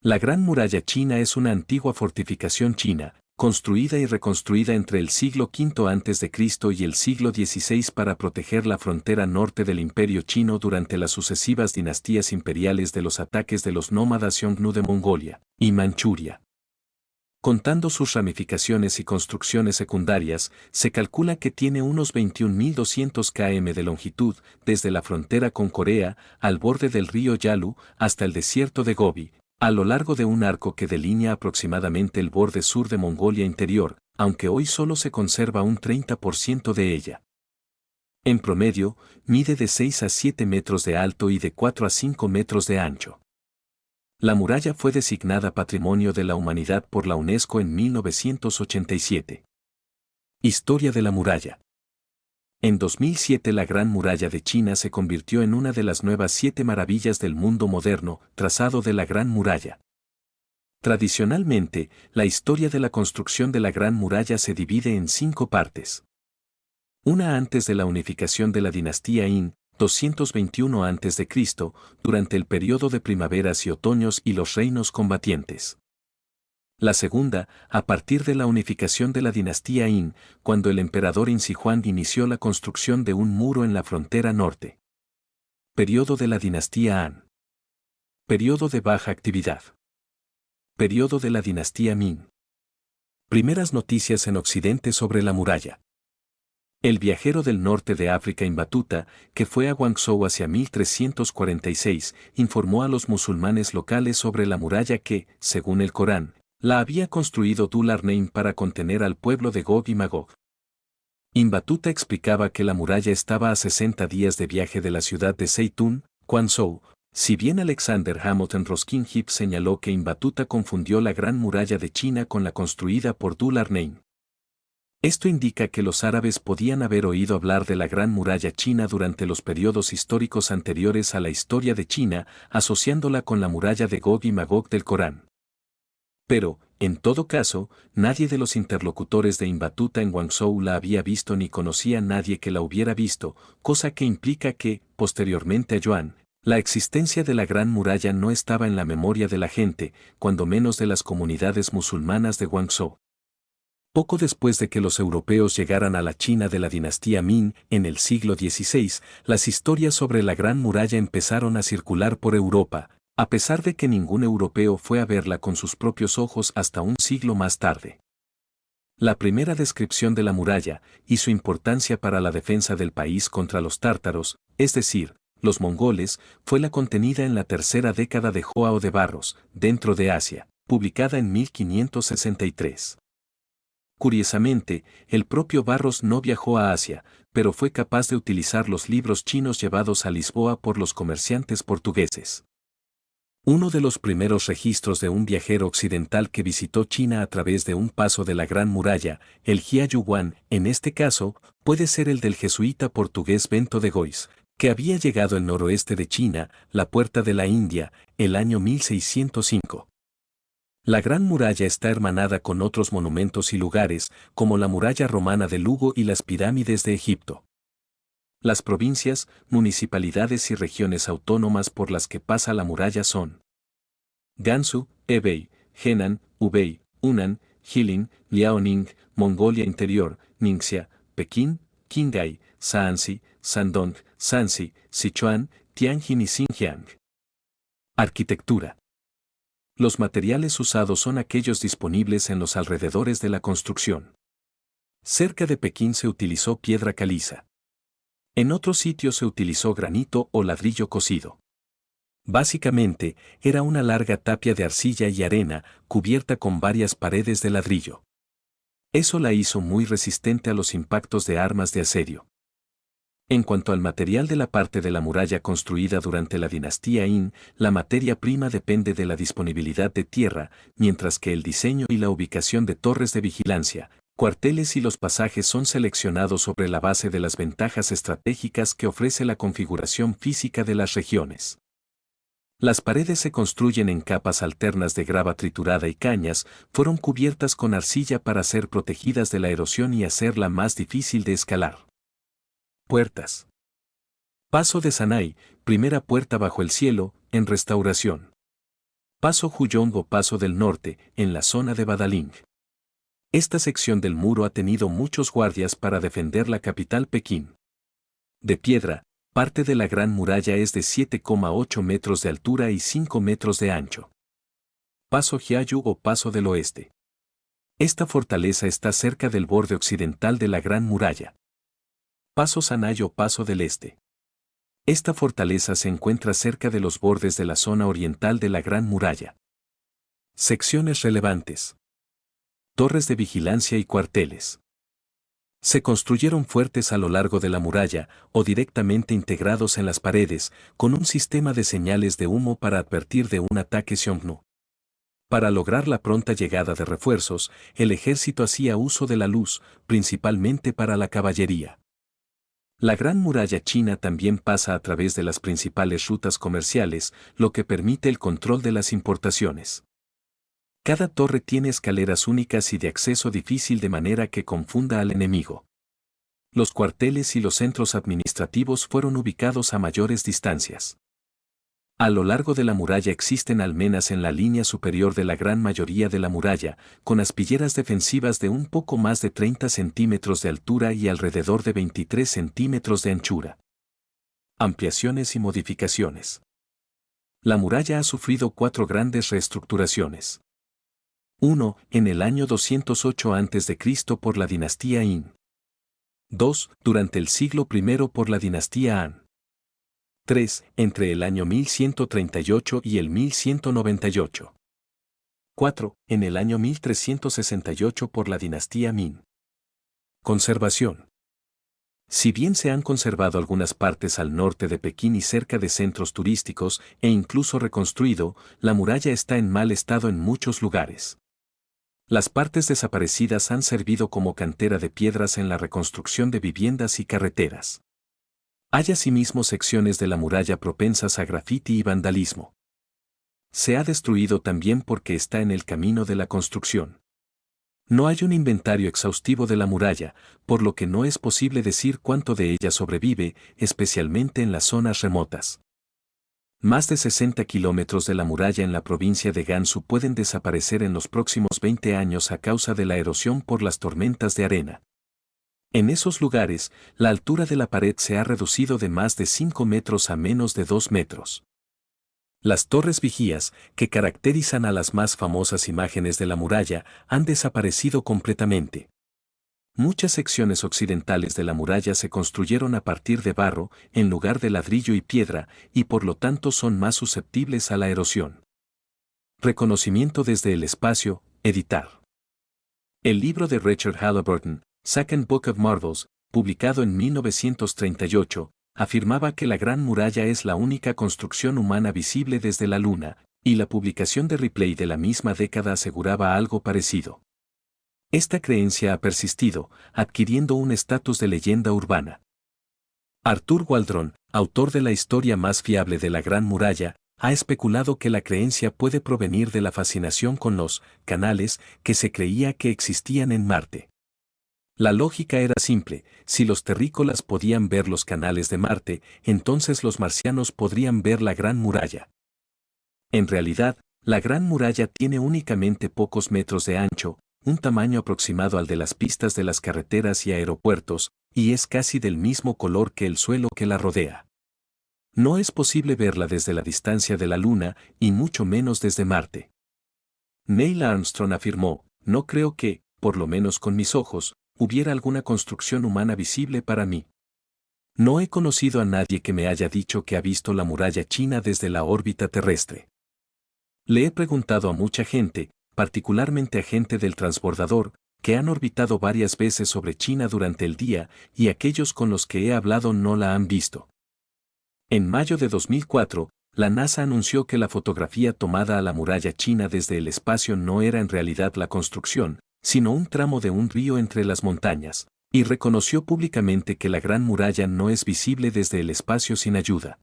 La Gran Muralla China es una antigua fortificación china, construida y reconstruida entre el siglo V a.C. y el siglo XVI para proteger la frontera norte del Imperio Chino durante las sucesivas dinastías imperiales de los ataques de los nómadas Xiongnu de Mongolia y Manchuria. Contando sus ramificaciones y construcciones secundarias, se calcula que tiene unos 21.200 km de longitud, desde la frontera con Corea, al borde del río Yalu, hasta el desierto de Gobi, a lo largo de un arco que delinea aproximadamente el borde sur de Mongolia Interior, aunque hoy solo se conserva un 30% de ella. En promedio, mide de 6 a 7 metros de alto y de 4 a 5 metros de ancho. La muralla fue designada Patrimonio de la Humanidad por la UNESCO en 1987. Historia de la muralla. En 2007 la Gran Muralla de China se convirtió en una de las nuevas 7 maravillas del mundo moderno, trazado de la Gran Muralla. Tradicionalmente, la historia de la construcción de la Gran Muralla se divide en 5 partes. Una antes de la unificación de la dinastía Qin, 221 a.C., durante el periodo de primaveras y otoños y los reinos combatientes. La segunda, a partir de la unificación de la dinastía Qin, cuando el emperador Insi Huang inició la construcción de un muro en la frontera norte. Periodo de la dinastía Han. Periodo de baja actividad. Periodo de la dinastía Ming. Primeras noticias en Occidente sobre la muralla. El viajero del norte de África Ibn Battuta, que fue a Guangzhou hacia 1346, informó a los musulmanes locales sobre la muralla que, según el Corán, la había construido Dhul-Qarnayn para contener al pueblo de Gog y Magog. Ibn Battuta explicaba que la muralla estaba a 60 días de viaje de la ciudad de Zeytun, Guangzhou. Si bien Alexander Hamilton Ruskin Heap señaló que Ibn Battuta confundió la Gran Muralla de China con la construida por Dhul-Qarnayn. Esto indica que los árabes podían haber oído hablar de la Gran Muralla China durante los periodos históricos anteriores a la historia de China, asociándola con la muralla de Gog y Magog del Corán. Pero, en todo caso, nadie de los interlocutores de Ibn Battuta en Guangzhou la había visto ni conocía a nadie que la hubiera visto, cosa que implica que, posteriormente a Yuan, la existencia de la Gran Muralla no estaba en la memoria de la gente, cuando menos de las comunidades musulmanas de Guangzhou. Poco después de que los europeos llegaran a la China de la dinastía Ming en el siglo XVI, las historias sobre la Gran Muralla empezaron a circular por Europa, a pesar de que ningún europeo fue a verla con sus propios ojos hasta un siglo más tarde. La primera descripción de la muralla y su importancia para la defensa del país contra los tártaros, es decir, los mongoles, fue la contenida en la tercera década de Joao de Barros, dentro de Asia, publicada en 1563. Curiosamente, el propio Barros no viajó a Asia, pero fue capaz de utilizar los libros chinos llevados a Lisboa por los comerciantes portugueses. Uno de los primeros registros de un viajero occidental que visitó China a través de un paso de la Gran Muralla, el Jia Yuan, en este caso, puede ser el del jesuita portugués Bento de Gois, que había llegado al noroeste de China, la puerta de la India, el año 1605. La Gran Muralla está hermanada con otros monumentos y lugares, como la muralla romana de Lugo y las pirámides de Egipto. Las provincias, municipalidades y regiones autónomas por las que pasa la muralla son Gansu, Hebei, Henan, Hubei, Hunan, Jilin, Liaoning, Mongolia Interior, Ningxia, Pekín, Qinghai, Shaanxi, Shandong, Shanxi, Sichuan, Tianjin y Xinjiang. Arquitectura. Los materiales usados son aquellos disponibles en los alrededores de la construcción. Cerca de Pekín se utilizó piedra caliza. En otros sitios se utilizó granito o ladrillo cocido. Básicamente, era una larga tapia de arcilla y arena, cubierta con varias paredes de ladrillo. Eso la hizo muy resistente a los impactos de armas de asedio. En cuanto al material de la parte de la muralla construida durante la dinastía Qin, la materia prima depende de la disponibilidad de tierra, mientras que el diseño y la ubicación de torres de vigilancia, cuarteles y los pasajes son seleccionados sobre la base de las ventajas estratégicas que ofrece la configuración física de las regiones. Las paredes se construyen en capas alternas de grava triturada y cañas, fueron cubiertas con arcilla para ser protegidas de la erosión y hacerla más difícil de escalar. Puertas. Paso de Sanay, primera puerta bajo el cielo, en restauración. Paso Huyong o Paso del Norte, en la zona de Badaling. Esta sección del muro ha tenido muchos guardias para defender la capital Pekín. De piedra, parte de la Gran Muralla es de 7,8 metros de altura y 5 metros de ancho. Paso Jiayu o Paso del Oeste. Esta fortaleza está cerca del borde occidental de la Gran Muralla. Paso Sanay o Paso del Este. Esta fortaleza se encuentra cerca de los bordes de la zona oriental de la Gran Muralla. Secciones relevantes. Torres de vigilancia y cuarteles. Se construyeron fuertes a lo largo de la muralla o directamente integrados en las paredes, con un sistema de señales de humo para advertir de un ataque Xiongnu. Para lograr la pronta llegada de refuerzos, el ejército hacía uso de la luz, principalmente para la caballería. La Gran Muralla China también pasa a través de las principales rutas comerciales, lo que permite el control de las importaciones. Cada torre tiene escaleras únicas y de acceso difícil de manera que confunda al enemigo. Los cuarteles y los centros administrativos fueron ubicados a mayores distancias. A lo largo de la muralla existen almenas en la línea superior de la gran mayoría de la muralla, con aspilleras defensivas de un poco más de 30 centímetros de altura y alrededor de 23 centímetros de anchura. Ampliaciones y modificaciones. La muralla ha sufrido 4 grandes reestructuraciones. 1. En el año 208 a.C. por la dinastía Yin. 2. Durante el siglo I por la dinastía Han. 3. Entre el año 1138 y el 1198. 4. En el año 1368 por la dinastía Min. Conservación. Si bien se han conservado algunas partes al norte de Pekín y cerca de centros turísticos e incluso reconstruido, la muralla está en mal estado en muchos lugares. Las partes desaparecidas han servido como cantera de piedras en la reconstrucción de viviendas y carreteras. Hay asimismo secciones de la muralla propensas a grafiti y vandalismo. Se ha destruido también porque está en el camino de la construcción. No hay un inventario exhaustivo de la muralla, por lo que no es posible decir cuánto de ella sobrevive, especialmente en las zonas remotas. Más de 60 kilómetros de la muralla en la provincia de Gansu pueden desaparecer en los próximos 20 años a causa de la erosión por las tormentas de arena. En esos lugares, la altura de la pared se ha reducido de más de 5 metros a menos de 2 metros. Las torres vigías, que caracterizan a las más famosas imágenes de la muralla, han desaparecido completamente. Muchas secciones occidentales de la muralla se construyeron a partir de barro, en lugar de ladrillo y piedra, y por lo tanto son más susceptibles a la erosión. Reconocimiento desde el espacio, editar. El libro de Richard Halliburton, Second Book of Marvels, publicado en 1938, afirmaba que la Gran Muralla es la única construcción humana visible desde la Luna, y la publicación de Ripley de la misma década aseguraba algo parecido. Esta creencia ha persistido, adquiriendo un estatus de leyenda urbana. Arthur Waldron, autor de la historia más fiable de la Gran Muralla, ha especulado que la creencia puede provenir de la fascinación con los canales que se creía que existían en Marte. La lógica era simple: si los terrícolas podían ver los canales de Marte, entonces los marcianos podrían ver la Gran Muralla. En realidad, la Gran Muralla tiene únicamente pocos metros de ancho, un tamaño aproximado al de las pistas de las carreteras y aeropuertos, y es casi del mismo color que el suelo que la rodea. No es posible verla desde la distancia de la Luna, y mucho menos desde Marte. Neil Armstrong afirmó: no creo que, por lo menos con mis ojos, hubiera alguna construcción humana visible para mí. No he conocido a nadie que me haya dicho que ha visto la muralla china desde la órbita terrestre. Le he preguntado a mucha gente, particularmente a gente del transbordador, que han orbitado varias veces sobre China durante el día, y aquellos con los que he hablado no la han visto. En mayo de 2004, la NASA anunció que la fotografía tomada a la muralla china desde el espacio no era en realidad la construcción, sino un tramo de un río entre las montañas, y reconoció públicamente que la Gran Muralla no es visible desde el espacio sin ayuda.